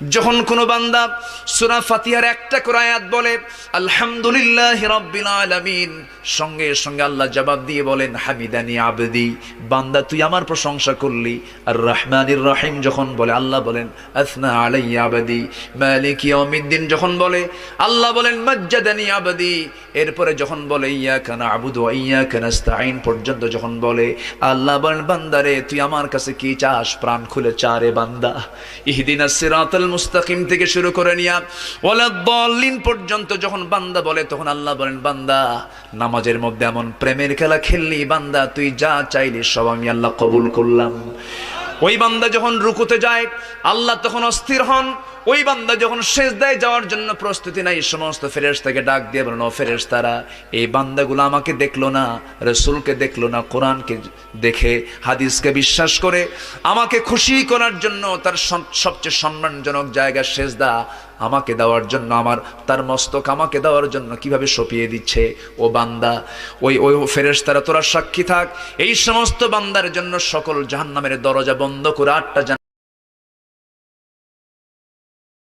যখন কোন বান্দা সূরা ফাতিহার একটা করে আয়াত বলে আলহামদুলিল্লাহি রাব্বিল আলামিন, সঙ্গে সঙ্গে আল্লাহ জবাব দিয়ে বলেন হামিদানি আবদি, বান্দা তুই আমার প্রশংসা করলি। আর রহমানির রহিম যখন বলে আল্লাহ বলেন আসনা আলাইয়া আবদি। মালিক ইয়াউমিদ্দিন যখন বলে আল্লাহ বলেন মাজ্জাদানি আবদি। এরপরে যখন বলে ইয়াকা না'বুদু ওয়া ইয়াকা নাস্তাঈন পর্যন্ত যখন বলে আল্লাহ বলেন বান্দারে তুই আমার কাছে কি চাস, প্রাণ খুলে চারে বান্দা। ইহদিনাস সিরাতাল মুস্তাকিম থেকে শুরু করে নিয়া ওয়ালাদ-দাল্লিন পর্যন্ত যখন বান্দা বলে তখন আল্লাহ বলেন বান্দা নামাজের মধ্যে এমন প্রেমের খেলা খেললি বান্দা, তুই যা চাইলি সব আমি আল্লাহ কবুল করলাম। ওই বান্দা যখন রুকুতে যায় আল্লাহ তখন অস্থির হন। ওই বান্দা যখন সিজদায় যাওয়ার জন্য প্রস্তুতি নাই, সমস্ত ফেরেশতাকে ডাক দিয়ে বলেন ও ফেরেশতারা, এই বান্দাগুলো আমাকে দেখলো না, রাসূলকে দেখলো না, কোরআনকে দেখে হাদিসকে বিশ্বাস করে আমাকে খুশি করার জন্য তার সবচেয়ে সম্মানজনক জায়গা সিজদা আমাকে দেওয়ার জন্য, তার মস্তক আমাকে দেওয়ার জন্য কিভাবে সঁপিয়ে দিচ্ছে। ও বান্দা, ওই ফেরেশতারা তোরা সাক্ষী থাক, এই সমস্ত বান্দার জন্য সকল জাহান্নামের দরজা বন্ধ করে 8টা